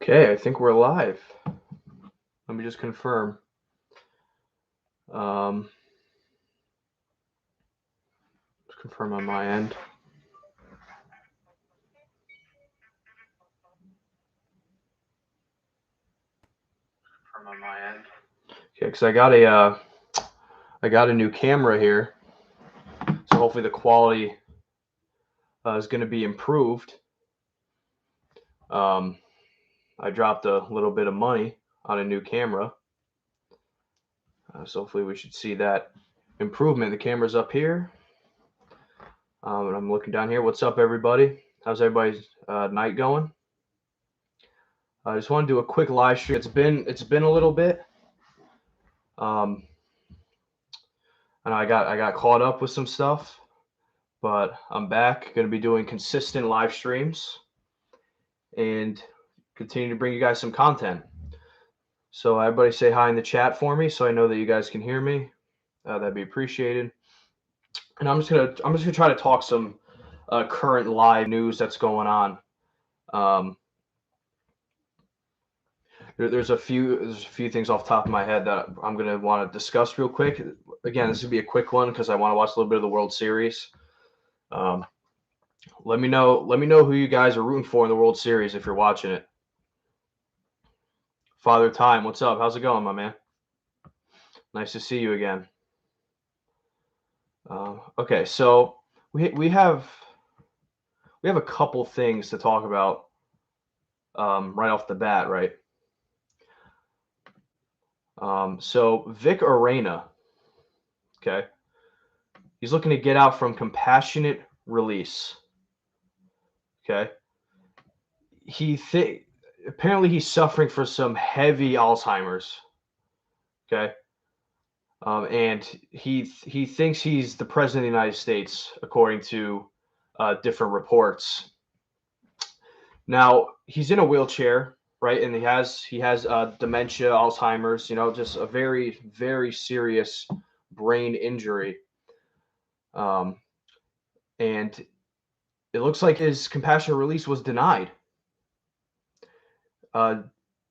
Okay, I think we're live. Let me just confirm. Just confirm on my end. Okay, because I got a new camera here, so hopefully the quality is going to be improved. I dropped a little bit of money on a new camera, so hopefully we should see that improvement. The camera's up here, and I'm looking down here. What's up, everybody? How's everybody's night going? I just want to do a quick live stream. It's been a little bit. And I got caught up with some stuff, but I'm back. Going to be doing consistent live streams and continue to bring you guys some content. So everybody say hi in the chat for me, so I know that you guys can hear me. That'd be appreciated. And I'm just gonna try to talk some current live news that's going on. There's a few things off the top of my head that I'm gonna want to discuss real quick. Again, this would be a quick one because I want to watch a little bit of the World Series. Let me know who you guys are rooting for in the World Series if you're watching it. Father Time, what's up? How's it going, my man? Nice to see you again. Okay, so we have a couple things to talk about right off the bat, right? So Vic Arena, okay, he's looking to get out from compassionate release. Okay, apparently he's suffering from some heavy Alzheimer's. Okay. And he thinks he's the president of the United States, according to different reports. Now he's in a wheelchair, right? And he has dementia, Alzheimer's. Just a very, very serious brain injury. And it looks like his compassionate release was denied.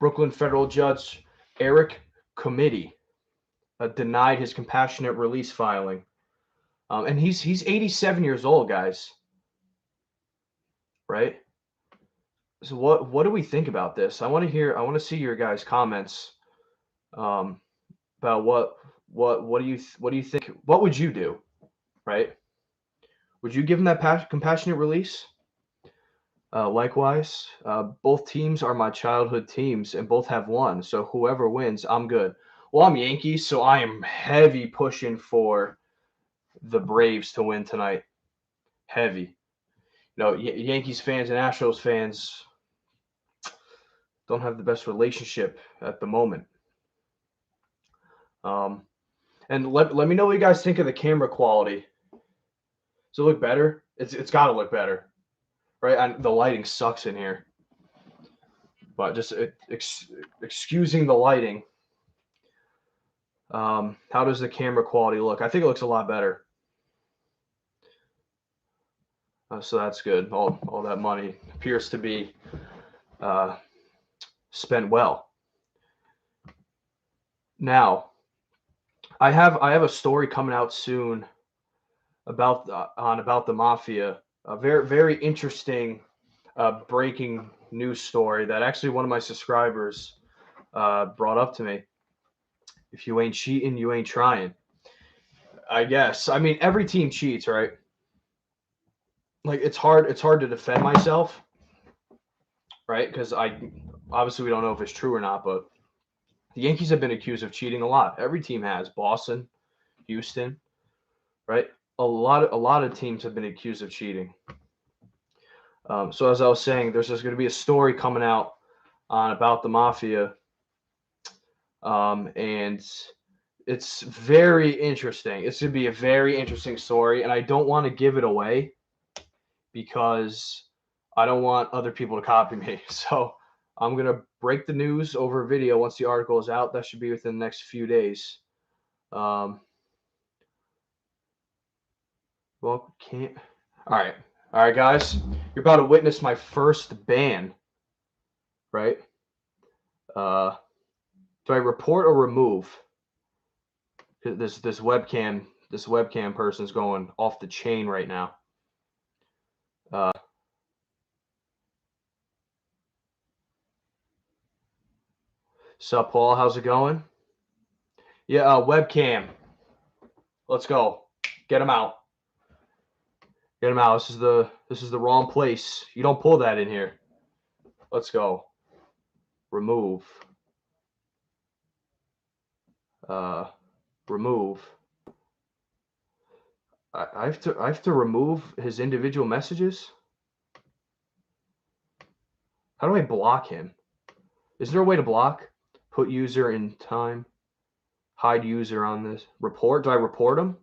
Brooklyn federal judge Eric Committee denied his compassionate release filing. And he's 87 years old, guys. Right? So what do we think about this? I want to see your guys' comments about what do you think? What would you do? Right? Would you give him that compassionate release? Likewise, both teams are my childhood teams, and both have won. So whoever wins, I'm good. Well, I'm Yankees, so I am heavy pushing for the Braves to win tonight. Heavy. Yankees fans and Astros fans don't have the best relationship at the moment. And let me know what you guys think of the camera quality. Does it look better? It's got to look better, right? And the lighting sucks in here, but just excusing the lighting. How does the camera quality look? I think it looks a lot better. So that's good. All that money appears to be spent well. Now, I have a story coming out soon about the Mafia. A very, very interesting breaking news story that actually one of my subscribers brought up to me. If you ain't cheating, you ain't trying. I guess. I mean, every team cheats, right? Like it's hard to defend myself, right? Because obviously we don't know if it's true or not, but the Yankees have been accused of cheating a lot. Every team has. Boston, Houston, right? A lot of teams have been accused of cheating. So as I was saying, there's just going to be a story coming out about the Mafia, and it's very interesting. It's going to be a very interesting story, and I don't want to give it away because I don't want other people to copy me. So I'm going to break the news over video once the article is out. That should be within the next few days. Well, can't. All right, guys. You're about to witness my first ban, right? Uh, do I report or remove? This webcam person's going off the chain right now. Uh, Sup, Paul? How's it going? Yeah, webcam. Let's go. Get him out. Get him out. This is the wrong place. You don't pull that in here. Let's go. Remove. Uh, remove. I have to remove his individual messages. How do I block him? Is there a way to block? Put user in time. Hide user on this. Report. Do I report him?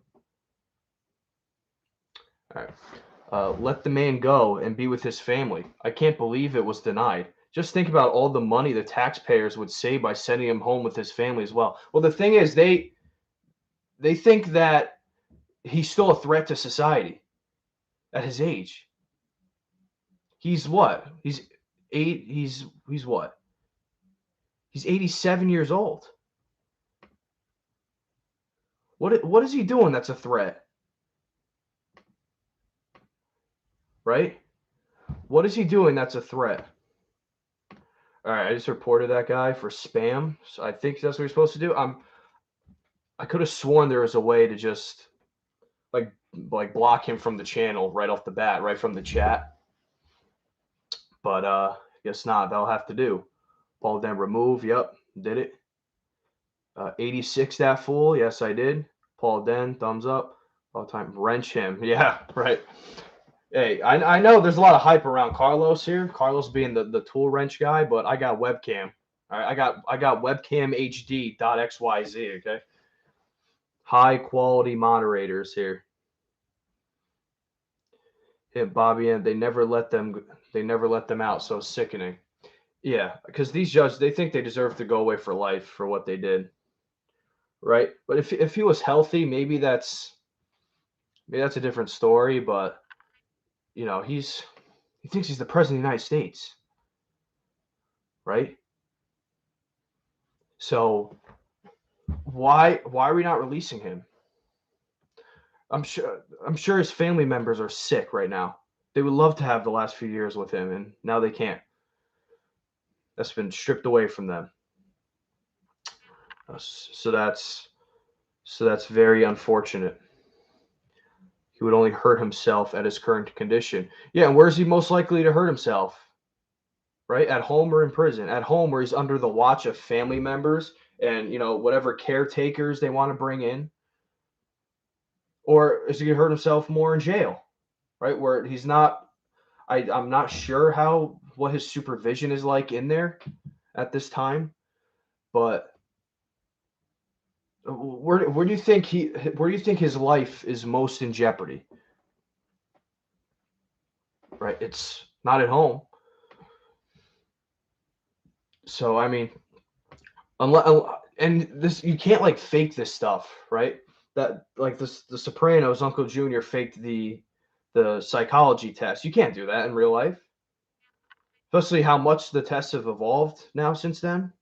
All right. Let the man go and be with his family. I can't believe it was denied. Just think about all the money the taxpayers would save by sending him home with his family as well. Well, the thing is, they think that he's still a threat to society at his age. He's what? He's eight. He's what? He's 87 years old. What is he doing that's a threat? Right? What is he doing that's a threat? All right, I just reported that guy for spam. So I think that's what you're supposed to do. I could have sworn there was a way to just like block him from the channel right off the bat, right from the chat. But guess not. That'll have to do. Paul then remove. Yep, did it. 86 that fool. Yes, I did. Paul Den, thumbs up. All time wrench him. Yeah, right. Hey, I know there's a lot of hype around Carlos here. Carlos being the tool wrench guy, but I got webcam. All right, I got webcam HD.xyz. Okay, high quality moderators here. Yeah, Bobby, and they never let them out. So sickening. Yeah, because these judges, they think they deserve to go away for life for what they did, right? But if he was healthy, maybe that's a different story. But he thinks he's the president of the United States, right? So why are we not releasing him? I'm sure his family members are sick right now. They would love to have the last few years with him, and now they can't. That's been stripped away from them. So that's very unfortunate. He would only hurt himself at his current condition. Yeah, and where's he most likely to hurt himself? Right? At home or in prison? At home where he's under the watch of family members and whatever caretakers they want to bring in. Or is he gonna hurt himself more in jail? Right? Where he's not I'm not sure what his supervision is like in there at this time, but where do you think his life is most in jeopardy? Right? It's not at home. So I mean, unless and this you can't like fake this stuff, right? That like this the Sopranos, Uncle Junior faked the psychology test. You can't do that in real life, especially how much the tests have evolved now since then.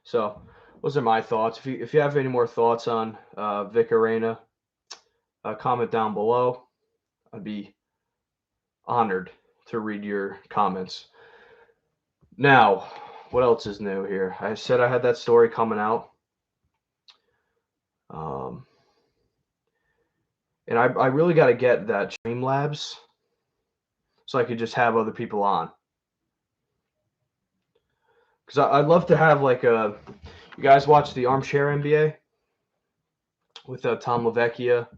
So those are my thoughts. If you have any more thoughts on Vic Arena, comment down below. I'd be honored to read your comments. Now, what else is new here? I said I had that story coming out. And I really got to get that Streamlabs so I could just have other people on. Because I'd love to have like a. You guys watch the Armchair NBA with Tom LaVecchia?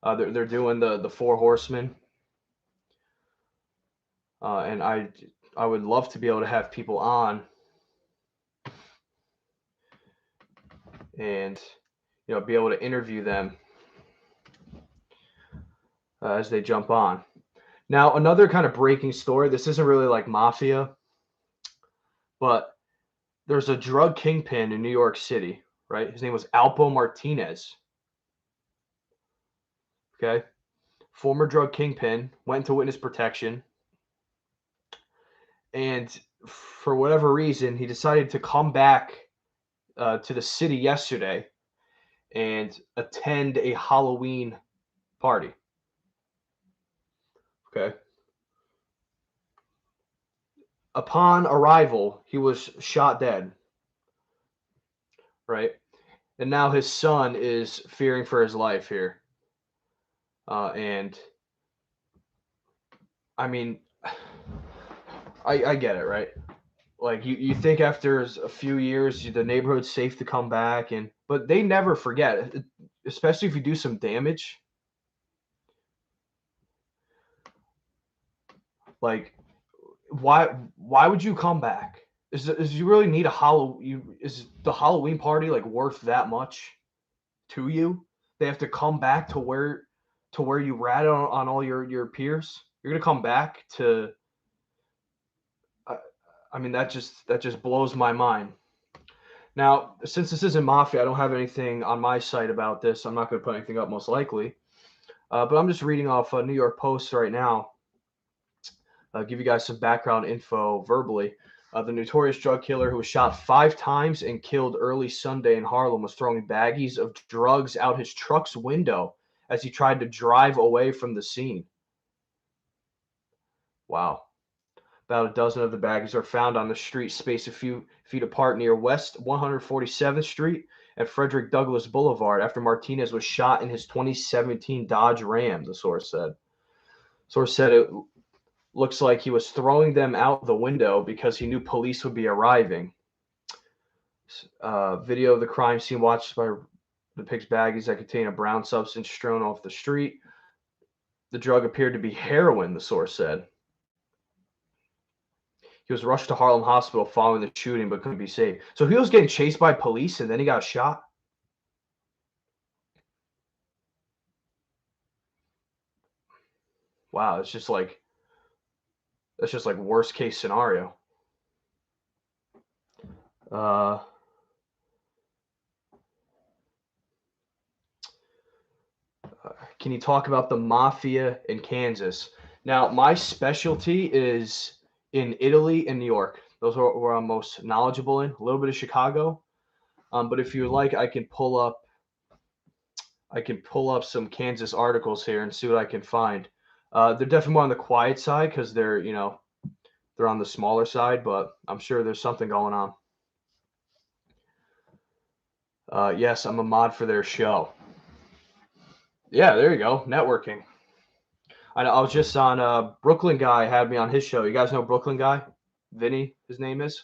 They're doing the Four Horsemen. And I would love to be able to have people on and be able to interview them as they jump on. Now, another kind of breaking story. This isn't really like Mafia, but there's a drug kingpin in New York City, right? His name was Alpo Martinez. Okay, former drug kingpin, went into witness protection, and for whatever reason, he decided to come back to the city yesterday and attend a Halloween party. Okay. Upon arrival, he was shot dead, right? And now his son is fearing for his life here. And I mean, I get it, right? Like you think after a few years, the neighborhood's safe to come back, but they never forget, especially if you do some damage. Like, why would you come back? Is you really need a is the Halloween party like worth that much to you? They have to come back to where you ratted on all your peers. You're gonna come back to. I, I mean that just blows my mind. Now, since this isn't Mafia, I don't have anything on my site about this. I'm not going to put anything up, most likely. But I'm just reading off New York Post right now. Give you guys some background info verbally. The notorious drug killer who was shot 5 times and killed early Sunday in Harlem was throwing baggies of drugs out his truck's window as he tried to drive away from the scene. Wow. About a dozen of the baggies are found on the street spaced a few feet apart near West 147th Street and Frederick Douglass Boulevard after Martinez was shot in his 2017 Dodge Ram, the source said. Source said it looks like he was throwing them out the window because he knew police would be arriving. Video of the crime scene watched by depicts baggies that contain a brown substance strewn off the street. The drug appeared to be heroin, the source said. He was rushed to Harlem Hospital following the shooting, but couldn't be saved. So he was getting chased by police, and then he got shot. Wow, it's just like that's just like worst case scenario. Uh, can you talk about the mafia in Kansas? Now, my specialty is in Italy and New York. Those are where I'm most knowledgeable in. A little bit of Chicago, but if you like, I can pull up some Kansas articles here and see what I can find. They're definitely more on the quiet side because they're on the smaller side, but I'm sure there's something going on. Yes, I'm a mod for their show. Yeah, there you go. Networking. I was just on Brooklyn Guy had me on his show. You guys know Brooklyn Guy? Vinny, his name is.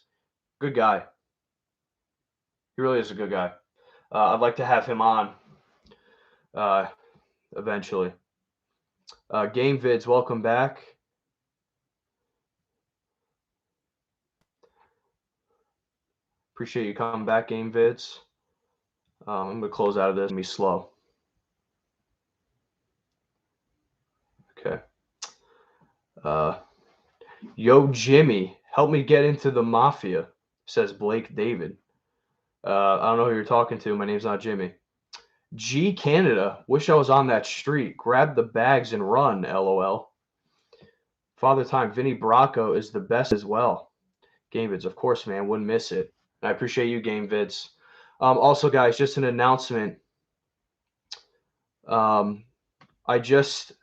Good guy. He really is a good guy. I'd like to have him on uh, eventually. Game Vids, welcome back. Appreciate you coming back, Game Vids. I'm gonna close out of this and be slow. Okay. Yo, Jimmy, help me get into the mafia, says Blake David. I don't know who you're talking to. My name's not Jimmy. G Canada, wish I was on that street. Grab the bags and run, lol. Father Time, Vinny Bracco is the best as well. Game Vids, of course, man, wouldn't miss it. I appreciate you, Game Vids. Also, guys, just an announcement. I just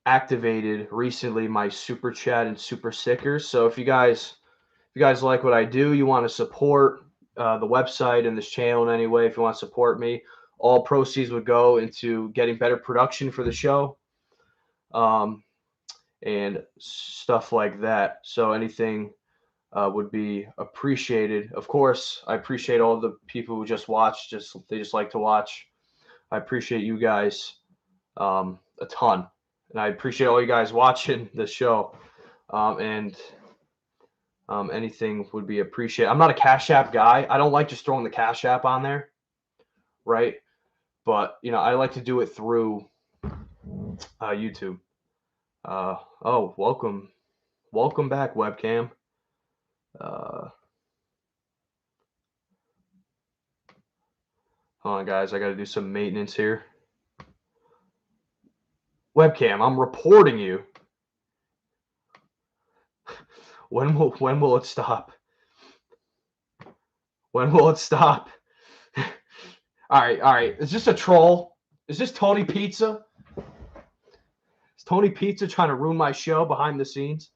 activated recently my super chat and super stickers. So if you guys like what I do, you want to support the website and this channel in any way, if you want to support me, all proceeds would go into getting better production for the show and stuff like that. So anything would be appreciated. Of course, I appreciate all the people who just watch. They just like to watch. I appreciate you guys a ton, and I appreciate all you guys watching the show. And anything would be appreciated. I'm not a Cash App guy. I don't like just throwing the Cash App on there, right? But I like to do it through YouTube. Oh, welcome back, webcam. Hold on, guys. I got to do some maintenance here. Webcam, I'm reporting you. When will it stop? When will it stop? All right. Is this a troll? Is this Tony Pizza? Is Tony Pizza trying to ruin my show behind the scenes?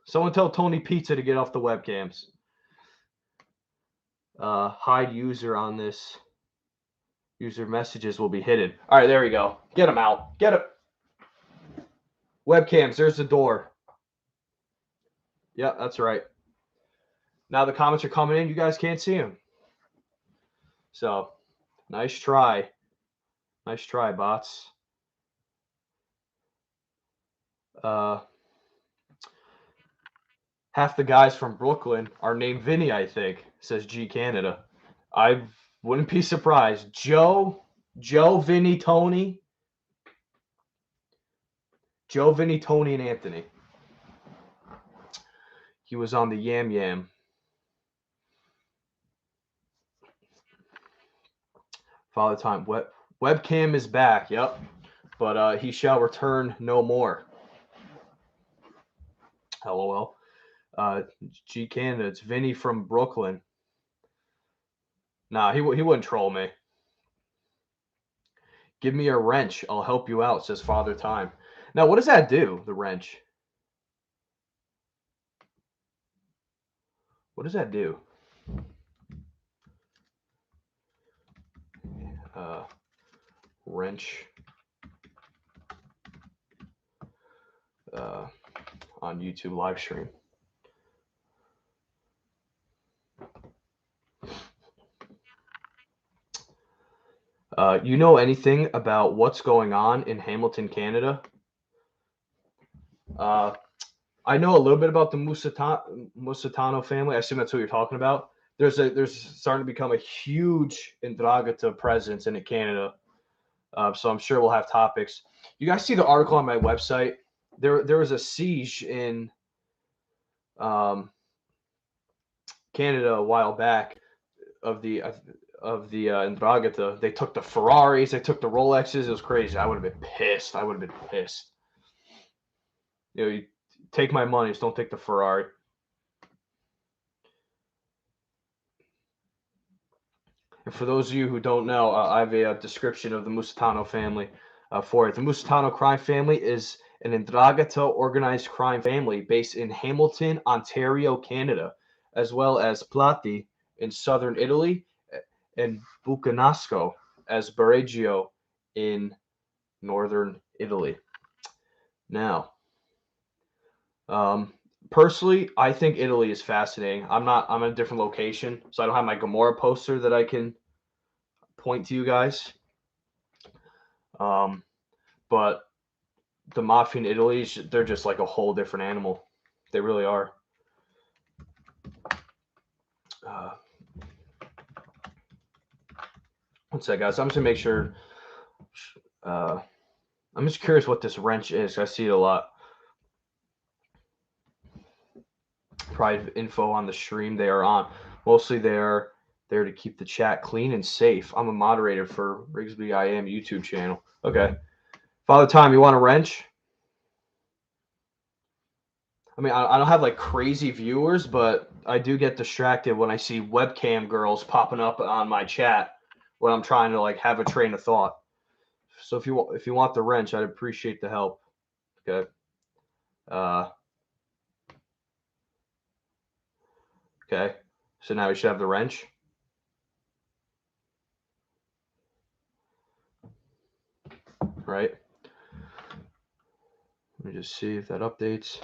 Someone tell Tony Pizza to get off the webcams. Hide user on this. User messages will be hidden. All right, there we go. Get him out. Get him. Webcams, there's the door. Yeah, that's right. Now the comments are coming in. You guys can't see them. So, nice try. Nice try, bots. Half the guys from Brooklyn are named Vinny, I think, says G Canada. I wouldn't be surprised. Joe, Vinny, Tony. Joe, Vinny, Tony, and Anthony. He was on the Yam Yam. Father Time. Webcam is back, yep. But he shall return no more. LOL. G Canada, it's Vinny from Brooklyn. Nah, he wouldn't troll me. Give me a wrench. I'll help you out, says Father Time. Now, what does that do, the wrench? What does that do? Wrench on YouTube live stream. You know anything about what's going on in Hamilton, Canada? I know a little bit about the Musitano family. I assume that's what you're talking about. There's starting to become a huge Indragata presence in Canada. So I'm sure we'll have topics. You guys see the article on my website? There was a siege in Canada a while back of the Indragata. They took the Ferraris, they took the Rolexes. It was crazy. I would have been pissed. You know, you take my money, just don't take the Ferrari. And for those of you who don't know, I have a description of the Musitano family for it. The Musitano crime family is an Indragata organized crime family based in Hamilton, Ontario, Canada, as well as Plati in southern Italy and Bucanasco as Bareggio in northern Italy. Now, personally, I think Italy is fascinating. I'm in a different location, so I don't have my Gomorrah poster that I can point to you guys. But the Mafia in Italy, they're just like a whole different animal. They really are. One sec, guys. I'm just gonna make sure. I'm just curious what this wrench is. I see it a lot. Private info on the stream they are on. Mostly they're there to keep the chat clean and safe. I'm a moderator for Rigsby I Am YouTube channel. Okay. Father Time, you want a wrench? I mean, I don't have like crazy viewers, but I do get distracted when I see webcam girls popping up on my chat when I'm trying to like have a train of thought. So if you want the wrench, I'd appreciate the help. Okay. Okay. So now we should have the wrench. Right. Let me just see if that updates.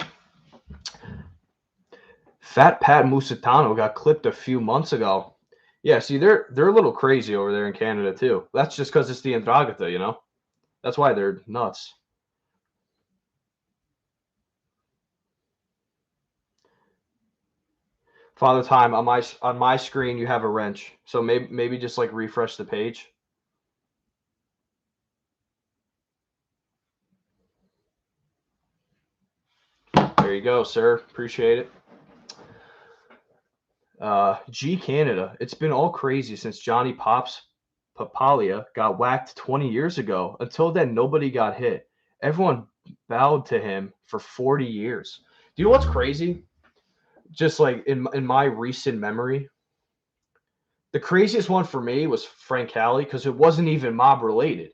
Fat Pat Musitano got clipped a few months ago. Yeah, see, they're a little crazy over there in Canada too. That's just because it's the Andragata, you know. That's why they're nuts. Father Time, on my screen you have a wrench, so maybe just like refresh the page. There you go, sir. Appreciate it. G Canada, it's been all crazy since Johnny Papalia got whacked 20 years ago. Until then, nobody got hit. Everyone bowed to him for 40 years. Do you know what's crazy? Just like in my recent memory, the craziest one for me was Frank Cali because it wasn't even mob related.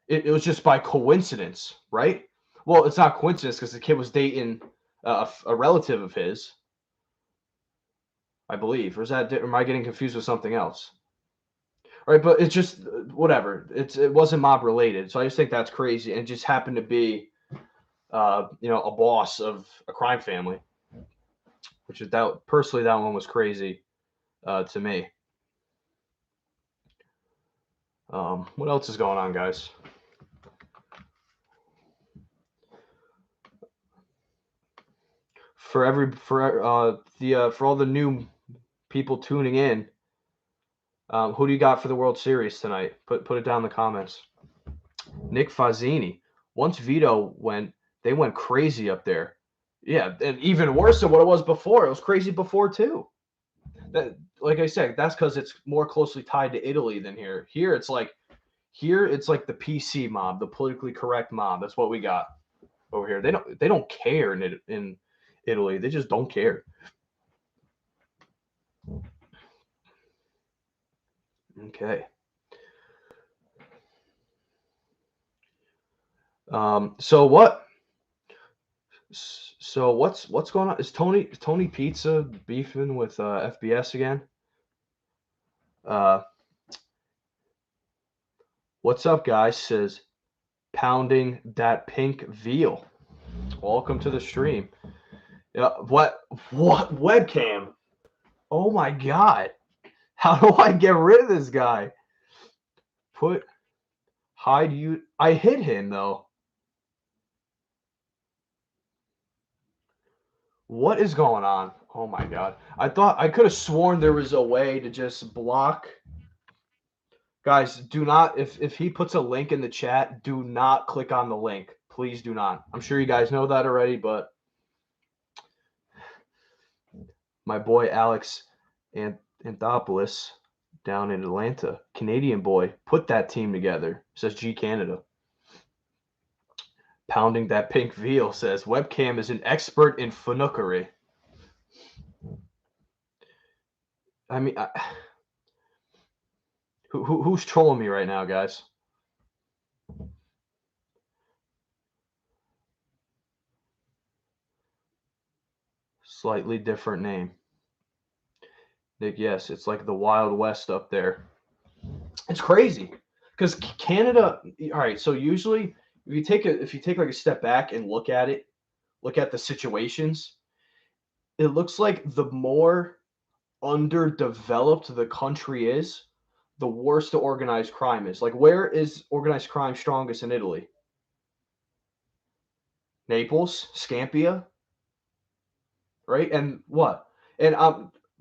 It was just by coincidence, right? Well, it's not coincidence because the kid was dating a relative of his, I believe. Or is that? Or am I getting confused with something else? Right, but it's just whatever. It wasn't mob related, so I just think that's crazy, and it just happened to be, a boss of a crime family, which is that personally that one was crazy to me. What else is going on, guys? For all the new people tuning in, who do you got for the World Series tonight? Put it down in the comments. Nick Fazzini. Once Vito went, they went crazy up there. Yeah, and even worse than what it was before. It was crazy before too. That, like I said, that's because it's more closely tied to Italy than here. Here it's like the PC mob, the politically correct mob. That's what we got over here. They don't care in Italy. They just don't care. Okay. So what? So what's going on? Is Tony Pizza beefing with FBS again? Uh, what's up, guys? Says pounding that pink veal. Welcome to the stream. Yeah, what webcam? Oh my god. How do I get rid of this guy? Put hide you I hit him though. What is going on? Oh my god. I could have sworn there was a way to just block. Guys, do not if he puts a link in the chat, do not click on the link. Please do not. I'm sure you guys know that already, but my boy Alex Anthopoulos down in Atlanta, Canadian boy, put that team together. Says G Canada. Pounding that pink veal says webcam is an expert in fanookery. I mean, who's trolling me right now, guys? Slightly different name. Nick, yes, it's like the Wild West up there. It's crazy because Canada. All right, so usually if you take like a step back and look at it, look at the situations, it looks like the more underdeveloped the country is, the worse the organized crime is. Like, where is organized crime strongest in Italy? Naples, Scampia, right? And what? And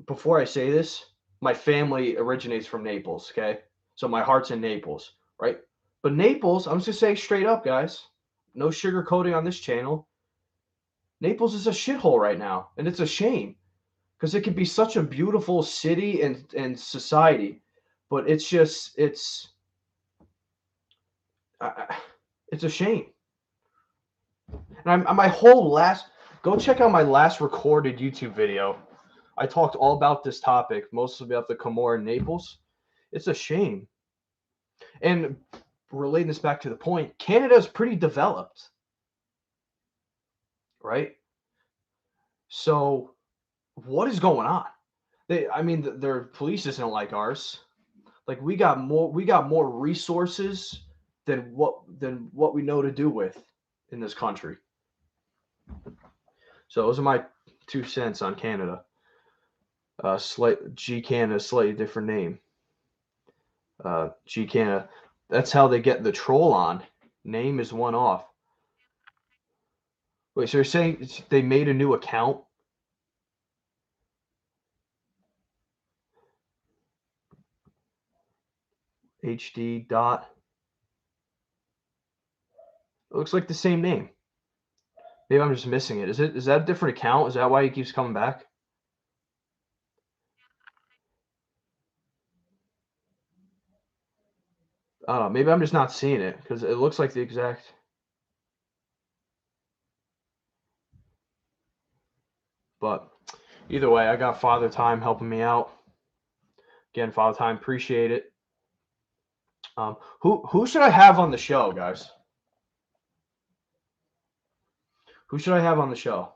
before I say this, my family originates from Naples, okay? So my heart's in Naples, right? But Naples, I'm just saying straight up, guys, no sugarcoating on this channel. Naples is a shithole right now, and it's a shame because it could be such a beautiful city and society, but uh, it's a shame. And my whole last go check out my last recorded YouTube video. I talked all about this topic, mostly about the Camorra in Naples. It's a shame. And relating this back to the point, Canada is pretty developed, right? So what is going on? I mean, their police isn't like ours. Like we got more resources than what we know to do with in this country. So those are my 2 cents on Canada. G Canada, slightly different name. G Canada. That's how they get the troll on. Name is one off. Wait, so you're saying they made a new account? HD dot. It looks like the same name. Maybe I'm just missing it. Is that a different account? Is that why he keeps coming back? I don't know. Maybe I'm just not seeing it because it looks like the exact. But either way, I got Father Time helping me out. Again, Father Time, appreciate it. Who should I have on the show, guys? Who should I have on the show?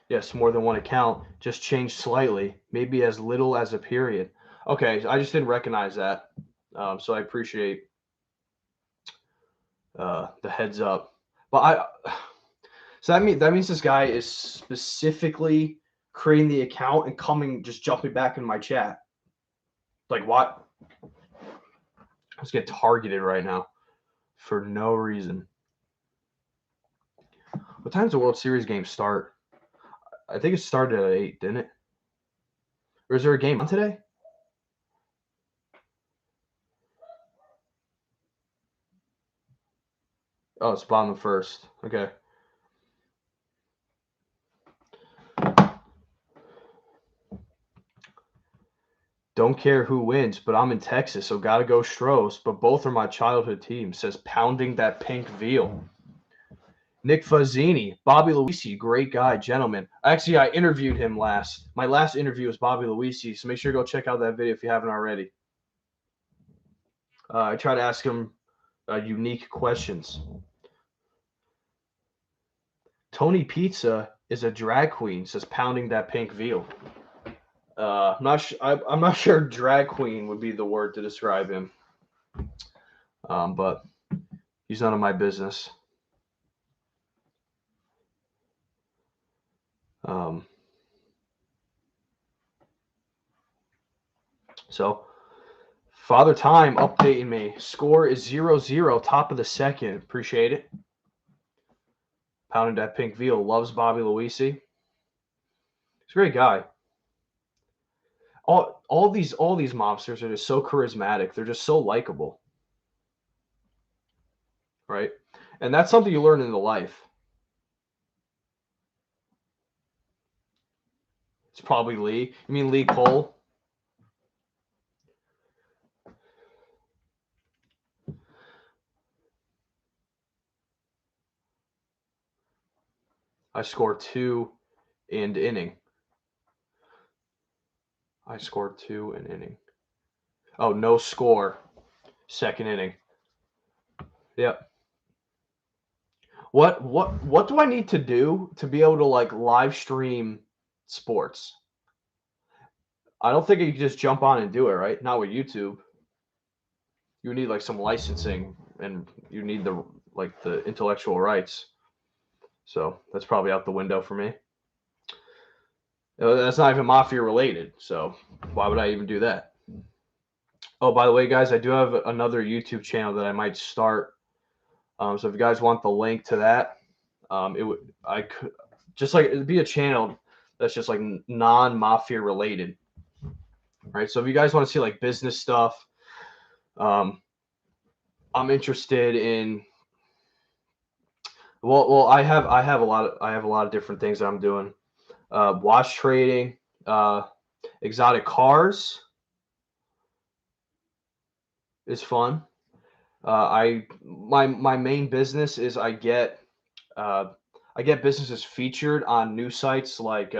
Yes, more than one account, just changed slightly, maybe as little as a period. Okay, I just didn't recognize that. So I appreciate the heads up. But so that means this guy is specifically creating the account and just jumping back in my chat. Like what? I just get targeted right now for no reason. What time's the World Series game start? I think it started at 8, didn't it? Or is there a game on today? Oh, it's bottom of first. Okay. Don't care who wins, but I'm in Texas, so gotta go Stros. But both are my childhood teams. Says pounding that pink veal. Nick Fazzini, Bobby Luisi, great guy, gentleman. Actually, I interviewed him last. My last interview was Bobby Luisi, so make sure to go check out that video if you haven't already. I try to ask him unique questions. Tony Pizza is a drag queen, says pounding that pink veal. I'm not sure drag queen would be the word to describe him. But he's none of my business. So Father Time updating me. Score is 0-0, top of the second. Appreciate it. Pounding that pink veal. Loves Bobby Luisi. He's a great guy. All these mobsters are just so charismatic. They're just so likable. Right? And that's something you learn in the life. It's probably Lee. You mean Lee Cole? I scored 2 in inning. I scored 2 in inning. Oh, no score. Second inning. Yep. What do I need to do to be able to like live stream sports? I don't think you can just jump on and do it, right? Not with YouTube. You need like some licensing and you need the intellectual rights. So that's probably out the window for me. That's not even Mafia related, so why would I even do that? Oh, by the way, guys, I do have another YouTube channel that I might start. So if you guys want the link to that, it'd be a channel that's just like non-Mafia related, right? So if you guys want to see like business stuff, I'm interested in. Well, I have a lot of different things that I'm doing. Watch trading, exotic cars is fun. My main business is I get businesses featured on news sites like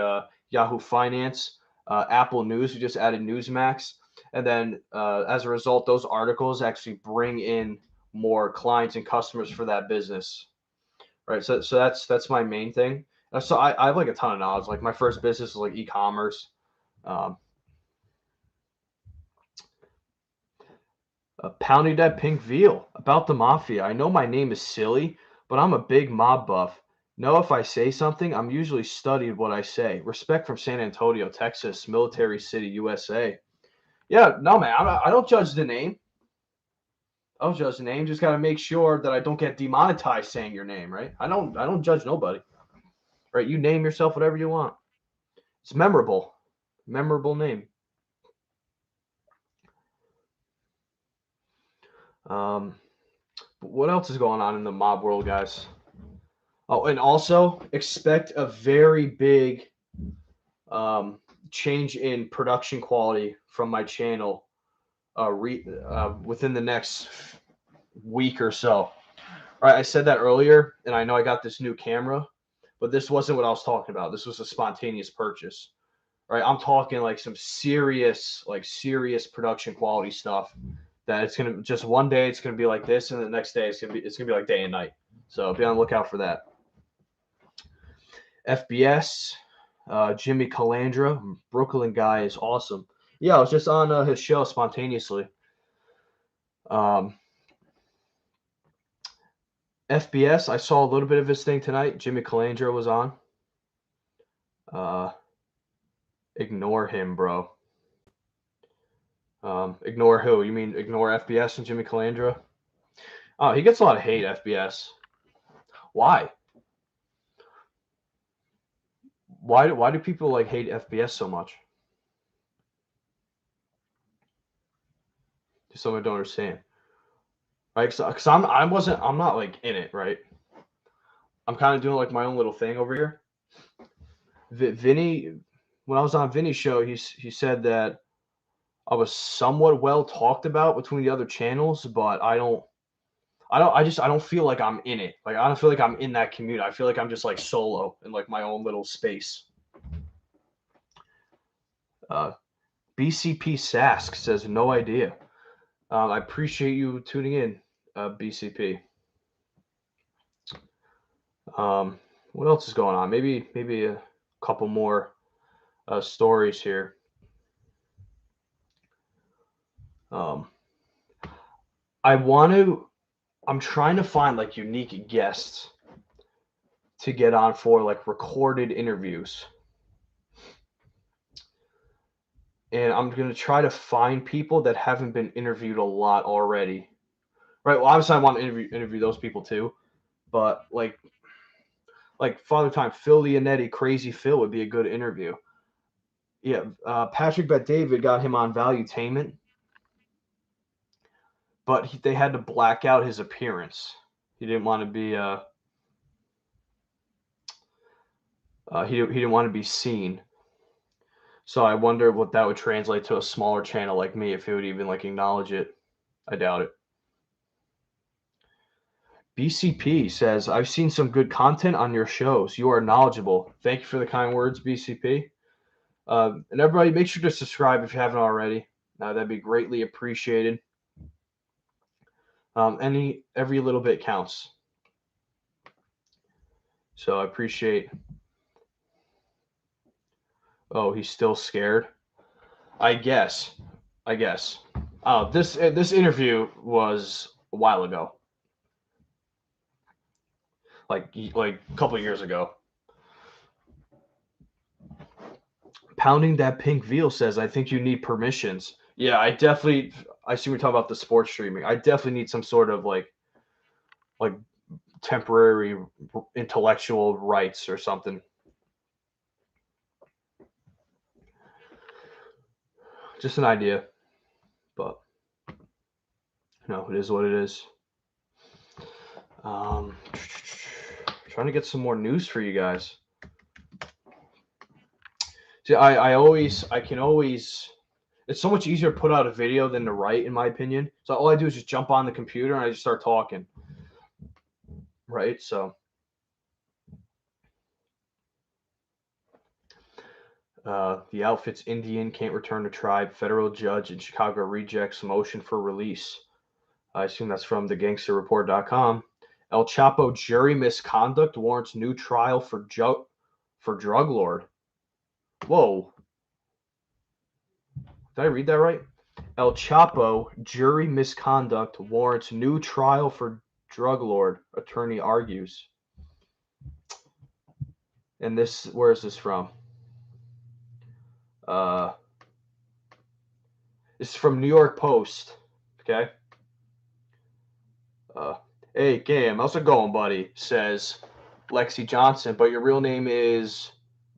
Yahoo Finance, Apple News. We just added Newsmax, and then as a result, those articles actually bring in more clients and customers for that business. Right. So that's my main thing. So I have like a ton of knowledge. Like my first business was like e-commerce. Pounding that pink veal about the Mafia. I know my name is silly, but I'm a big mob buff. Know if I say something, I'm usually studied what I say. Respect from San Antonio, Texas, Military City, USA. Yeah, no, man, I don't judge the name. I don't judge the name. Just got to make sure that I don't get demonetized saying your name, right? I don't judge nobody. Right? You name yourself whatever you want. It's memorable. Memorable name. What else is going on in the mob world, guys? Oh, and also expect a very big change in production quality from my channel within the next week or so. All right, I said that earlier, and I know I got this new camera, but this wasn't what I was talking about. This was a spontaneous purchase. Right, I'm talking like some serious, production quality stuff. That it's gonna just one day it's gonna be like this, and the next day it's gonna be like day and night. So be on the lookout for that. FBS, Jimmy Calandra, Brooklyn guy is awesome. Yeah, I was just on his show spontaneously. Um, FBS, I saw a little bit of his thing tonight. Jimmy Calandra was on. Uh, Ignore him, bro. Ignore who? You mean ignore FBS and Jimmy Calandra? Oh, he gets a lot of hate, FBS. Why? Why do people like hate FBS so much? Just something I don't understand. Right? Because I'm not like in it, right? I'm kind of doing like my own little thing over here. Vinny, when I was on Vinny's show, he said that I was somewhat well talked about between the other channels, but I don't feel like I'm in it. Like I don't feel like I'm in that community. I feel like I'm just like solo in like my own little space. Uh, BCP Sask says no idea. I appreciate you tuning in, BCP. What else is going on? Maybe a couple more stories here. Um, I'm trying to find like unique guests to get on for like recorded interviews. And I'm gonna try to find people that haven't been interviewed a lot already. Right. Well, obviously I want to interview those people too, but like Father Time, Phil Leonetti, Crazy Phil would be a good interview. Yeah, Patrick Bet David got him on Valuetainment, but they had to black out his appearance. He didn't want to be he didn't want to be seen. So I wonder what that would translate to a smaller channel like me, if it would even like acknowledge it. I doubt it. BCP says, I've seen some good content on your shows. You are knowledgeable. Thank you for the kind words, BCP. And everybody, make sure to subscribe if you haven't already. That'd be greatly appreciated. Every little bit counts. So I appreciate. Oh, he's still scared. I guess. Oh, this interview was a while ago. Like a couple of years ago. Pounding that pink veal says, I think you need permissions. Yeah, I see we're talking about the sports streaming. I definitely need some sort of like temporary intellectual rights or something. Just an idea, but no, it is what it is. Trying to get some more news for you guys. See, I can always. It's so much easier to put out a video than to write, in my opinion. So all I do is just jump on the computer and I just start talking. Right? So. The outfit's Indian, can't return to tribe. Federal judge in Chicago rejects motion for release. I assume that's from thegangsterreport.com. El Chapo jury misconduct warrants new trial for drug lord. Whoa. Did I read that right? El Chapo jury misconduct warrants new trial for drug lord, attorney argues. And where is this from? This is from New York Post. Okay. Hey, Cam, how's it going, buddy? Says Lexi Johnson, but your real name is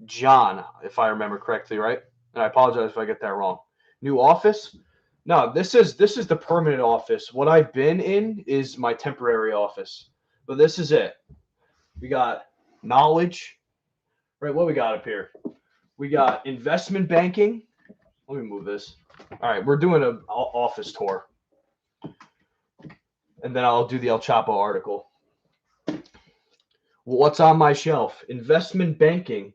John, if I remember correctly, right? And I apologize if I get that wrong. New office? No, this is the permanent office. What I've been in is my temporary office, but this is it. We got knowledge, right? What we got up here? We got investment banking. Let me move this. All right, we're doing an office tour, and then I'll do the El Chapo article. What's on my shelf? Investment banking,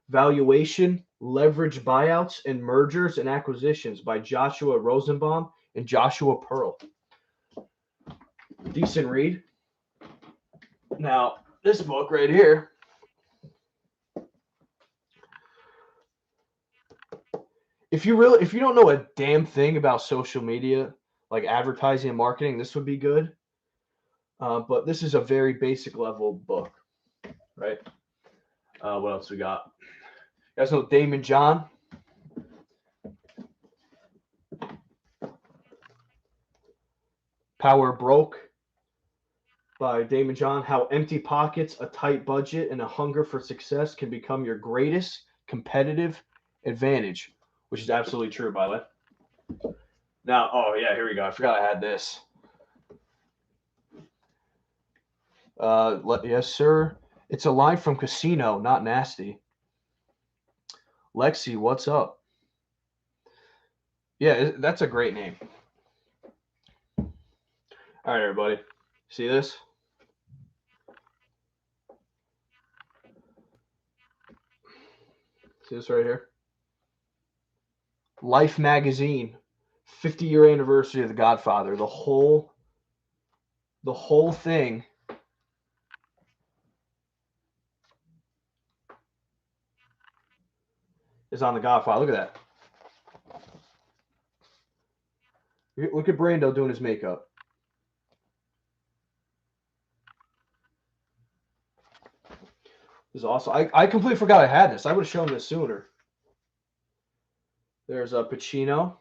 valuation, leverage buyouts, and mergers and acquisitions by Joshua Rosenbaum and Joshua Pearl. Decent read. Now, this book right here, if you don't know a damn thing about social media, like advertising and marketing, this would be good. But this is a very basic level book, right? What else we got? You guys know Damon John? Power Broke by Damon John. How empty pockets, a tight budget, and a hunger for success can become your greatest competitive advantage, which is absolutely true, by the way. Now, oh yeah, here we go. I forgot I had this. Yes, sir. It's a line from Casino, not nasty. Lexi, what's up? Yeah, that's a great name. All right, everybody. See this? See this right here? Life magazine, 50-year anniversary of The Godfather. The whole thing is on The Godfather. Look at that. Look at Brando doing his makeup. This is awesome. I completely forgot I had this. I would have shown this sooner. There's a Pacino.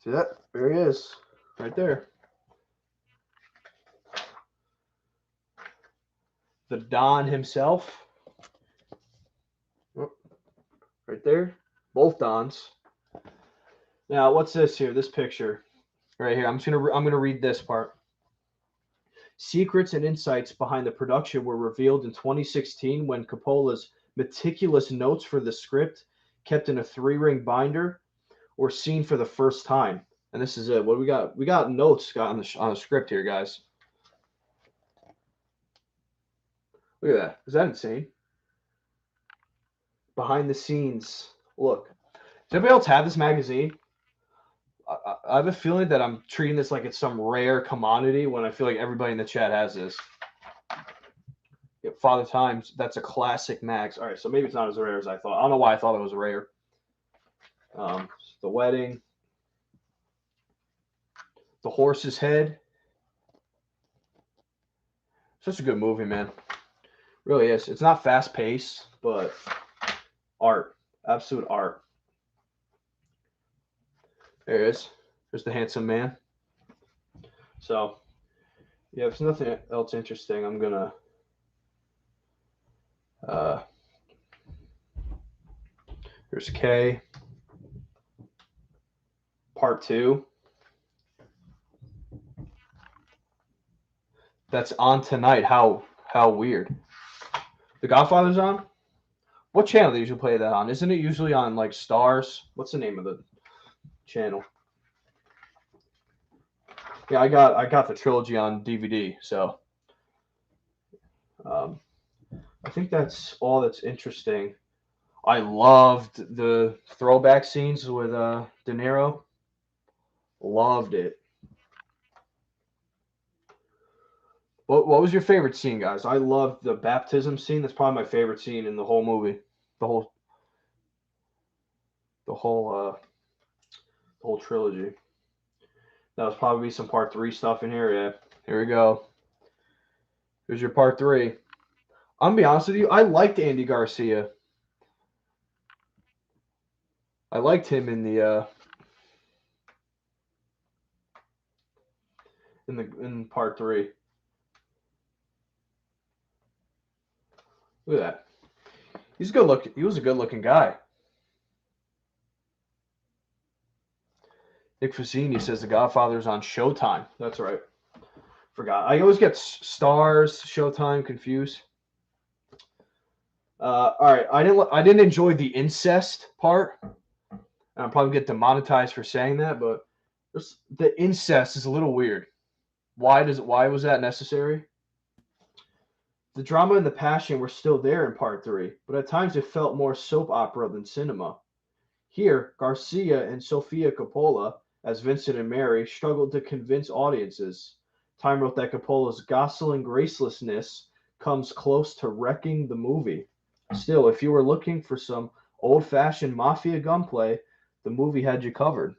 See that? There he is. Right there. The Don himself. Oh, right there. Both Dons. Now, what's this here? This picture. Right here. I'm gonna read this part. Secrets and insights behind the production were revealed in 2016 when Coppola's meticulous notes for the script, kept in a 3-ring binder, were seen for the first time. And this is it. What do we got? We got notes on the script here, guys. Look at that. Is that insane? Behind the scenes. Look. Does anybody else have this magazine? I have a feeling that I'm treating this like it's some rare commodity when I feel like everybody in the chat has this. Yeah, Father Times, that's a classic mags. All right, so maybe it's not as rare as I thought. I don't know why I thought it was rare. The Wedding. The Horse's Head. Such a good movie, man. Really is. It's not fast paced, but art. Absolute art. There it is. There's the handsome man. So, yeah, if there's nothing else interesting, I'm going to... There's K. Part 2. That's on tonight. How weird. The Godfather's on? What channel do they usually play that on? Isn't it usually on, like, Stars? What's the name of the channel? Yeah, I got the trilogy on DVD, so I think that's all that's interesting. I loved the throwback scenes with De Niro. Loved it. What was your favorite scene, guys? I loved the baptism scene. That's probably my favorite scene in the whole movie. The whole trilogy. That was probably some part 3 stuff in here. Yeah. Here we go. Here's your part 3. I'm gonna be honest with you. I liked Andy Garcia. I liked him in part 3. Look at that. He was a good looking guy. Nick Fazzini says The Godfather's on Showtime. That's right. Forgot. I always get Stars, Showtime confused. All right. I didn't enjoy the incest part. I'll probably get demonetized for saying that, but the incest is a little weird. Why was that necessary? The drama and the passion were still there in part three, but at times it felt more soap opera than cinema. Here, Garcia and Sofia Coppola, as Vincent and Mary, struggled to convince audiences. Time wrote that Coppola's gosling gracelessness comes close to wrecking the movie. Still, if you were looking for some old fashioned mafia gunplay, the movie had you covered.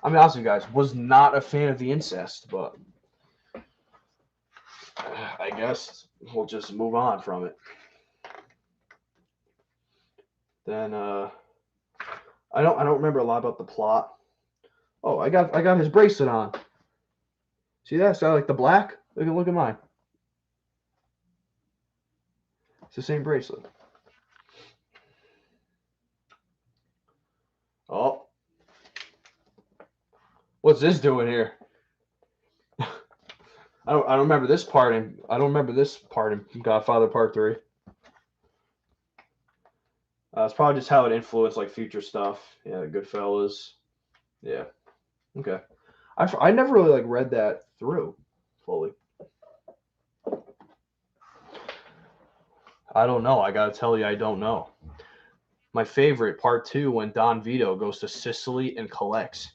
I mean, honestly, guys, was not a fan of the incest, but I guess we'll just move on from it. Then I don't remember a lot about the plot. Oh, I got his bracelet on. See that? So I like the black. Look at mine. It's the same bracelet. Oh, what's this doing here? I don't remember this part in Godfather Part Three. It's probably just how it influenced like future stuff. Yeah, Goodfellas. Yeah. Okay. I never really like read that through fully. I don't know. I gotta tell you, I don't know. My favorite part two when Don Vito goes to Sicily and collects.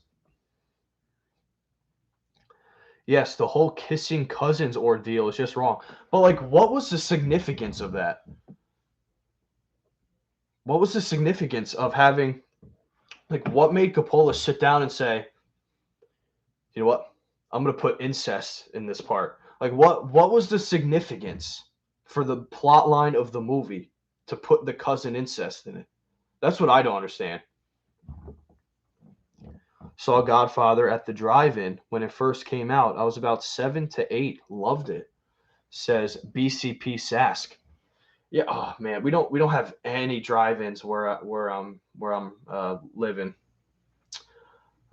Yes, the whole kissing cousins ordeal is just wrong. But like, what was the significance of that? What was the significance of having like what made Coppola sit down and say, you know what? I'm gonna put incest in this part. Like what was the significance for the plot line of the movie to put the cousin incest in it? That's what I don't understand. Saw Godfather at the drive-in when it first came out. I was about 7 to 8. Loved it. Says BCP Sask. Yeah, oh man, we don't have any drive-ins where I'm living.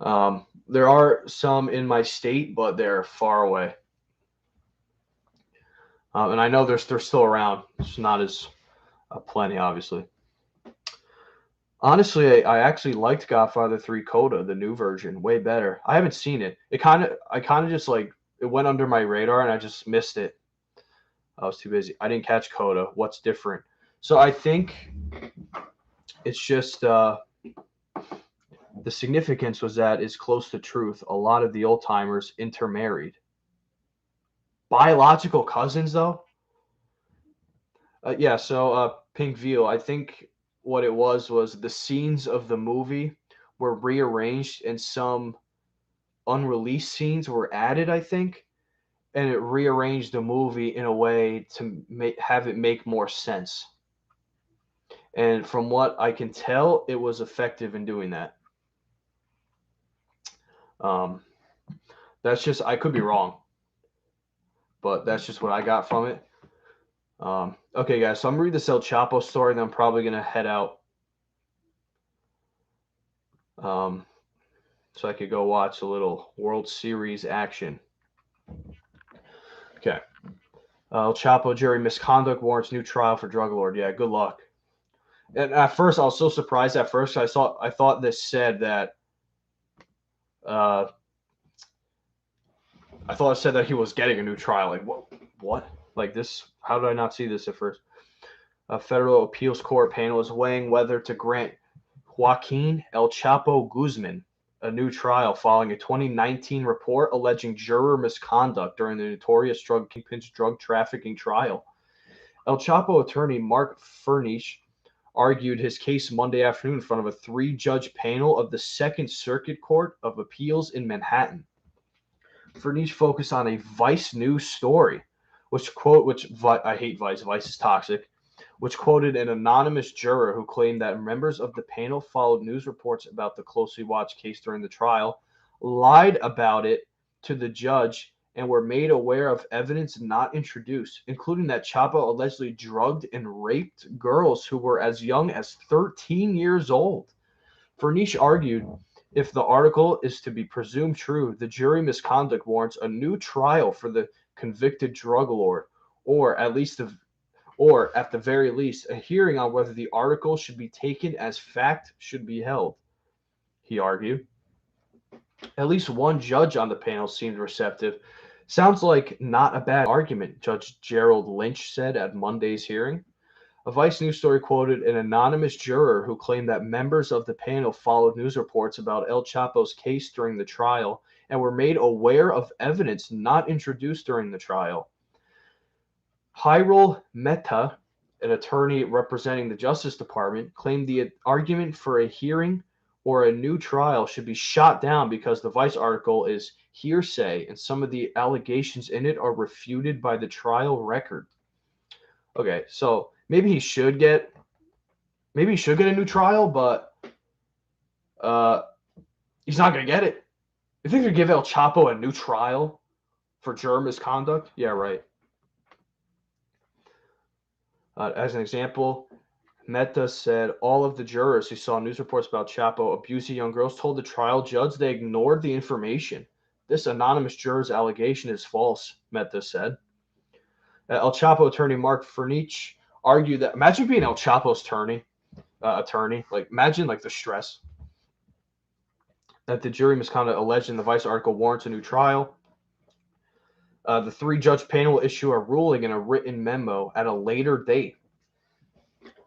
There are some in my state, but they're far away. And I know they're still around. It's not as plenty, obviously. Honestly, I actually liked Godfather 3 Coda, the new version, way better. I haven't seen it. I kind of just like it went under my radar and I just missed it. I was too busy. I didn't catch Coda. What's different? So I think it's just the significance was that is close to truth. A lot of the old timers intermarried. Biological cousins, though. Yeah. So Pink Veal. I think what it was the scenes of the movie were rearranged and some unreleased scenes were added. I think, and it rearranged the movie in a way to have it make more sense. And from what I can tell, it was effective in doing that. Um, that's just I could be wrong, but that's just what I got from it. Okay, guys, so I'm gonna read this El Chapo story, then I'm probably gonna head out, um, so I could go watch a little World Series action. Okay, El Chapo jury misconduct warrants new trial for drug lord. Yeah, good luck. And at first, I was so surprised. At first, I thought this said that. Uh, I thought it said that he was getting a new trial. Like what? What? Like this? How did I not see this at first? A federal appeals court panel is weighing whether to grant Joaquin El Chapo Guzman a new trial following a 2019 report alleging juror misconduct during the notorious drug kingpin's drug trafficking trial. El Chapo attorney Mark Furnish argued his case Monday afternoon in front of a three-judge panel of the Second Circuit Court of Appeals in Manhattan. Furnish focused on a Vice News story, which I hate Vice. Vice is toxic, which quoted an anonymous juror who claimed that members of the panel followed news reports about the closely watched case during the trial, lied about it to the judge, and were made aware of evidence not introduced, including that Chapo allegedly drugged and raped girls who were as young as 13 years old. Furnish argued if the article is to be presumed true, the jury misconduct warrants a new trial for the convicted drug lord, or at the very least, a hearing on whether the article should be taken as fact should be held, he argued. At least one judge on the panel seemed receptive. Sounds like not a bad argument, Judge Gerald Lynch said at Monday's hearing. A Vice News story quoted an anonymous juror who claimed that members of the panel followed news reports about El Chapo's case during the trial and were made aware of evidence not introduced during the trial. Hyrule Mehta, an attorney representing the Justice Department, claimed the argument for a hearing or a new trial should be shot down because the Vice article is hearsay and some of the allegations in it are refuted by the trial record. Okay, so maybe he should get a new trial, but uh, he's not going to get it. You think they'd give El Chapo a new trial for juror misconduct? Yeah, right. As an example, Mehta said all of the jurors who saw news reports about Chapo abusing young girls told the trial judge they ignored the information. This anonymous juror's allegation is false, Mehta said. El Chapo attorney Mark Fernich argued that imagine being El Chapo's attorney. Like imagine like the stress that the jury misconduct alleged in the Vice article warrants a new trial. The three-judge panel will issue a ruling in a written memo at a later date.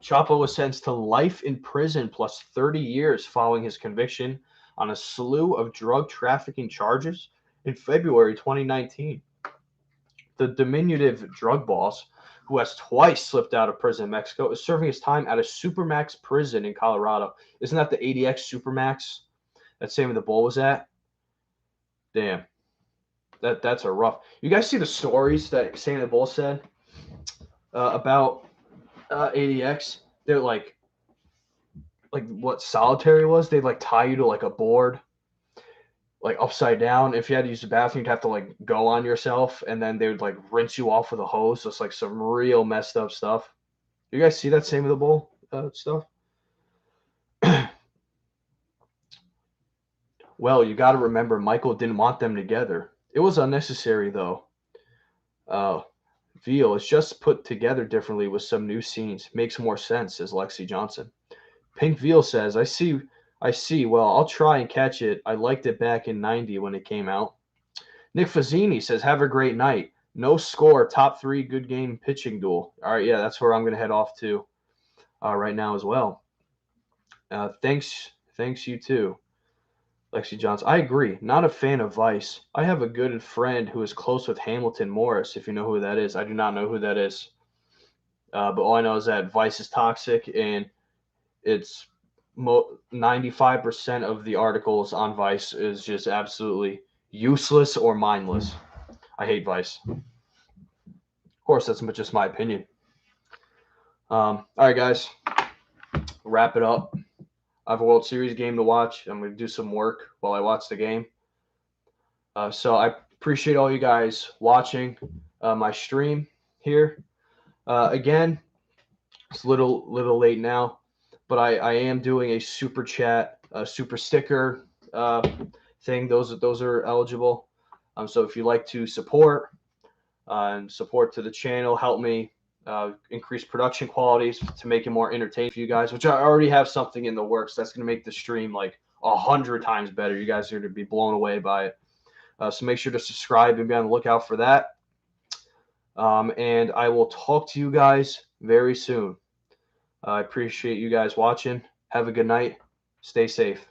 Chapo was sentenced to life in prison plus 30 years following his conviction on a slew of drug trafficking charges in February 2019. The diminutive drug boss, who has twice slipped out of prison in Mexico, is serving his time at a Supermax prison in Colorado. Isn't that the ADX Supermax that Sammy the Bull was at? Damn. That's a rough. You guys see the stories that Sammy the Bull said about ADX? They're like what solitary was. They'd like tie you to like a board, like upside down. If you had to use the bathroom, you'd have to like go on yourself, and then they would like rinse you off with a hose. So it's like some real messed up stuff. You guys see that Sammy the Bull stuff? Well, you got to remember, Michael didn't want them together. It was unnecessary, though. Veal is just put together differently with some new scenes. Makes more sense, says Lexi Johnson. Pink Veal says, I see. Well, I'll try and catch it. I liked it back in 90 when it came out. Nick Fazzini says, have a great night. No score, top 3 good game pitching duel. All right, yeah, that's where I'm going to head off to right now as well. Thanks you too. Lexi Johnson. I agree. Not a fan of Vice. I have a good friend who is close with Hamilton Morris, if you know who that is. I do not know who that is. But all I know is that Vice is toxic, and it's 95% of the articles on Vice is just absolutely useless or mindless. I hate Vice. Of course, that's just my opinion. All right, guys. Wrap it up. I have a World Series game to watch. I'm going to do some work while I watch the game. So I appreciate all you guys watching my stream here. Again, it's a little late now, but I am doing a super chat, super sticker thing. Those are eligible. So if you'd like to support and support to the channel, help me increase production qualities to make it more entertaining for you guys, which I already have something in the works that's going to make the stream like 100 times better. You guys are going to be blown away by it. So make sure to subscribe and be on the lookout for that. And I will talk to you guys very soon. I appreciate you guys watching. Have a good night. Stay safe.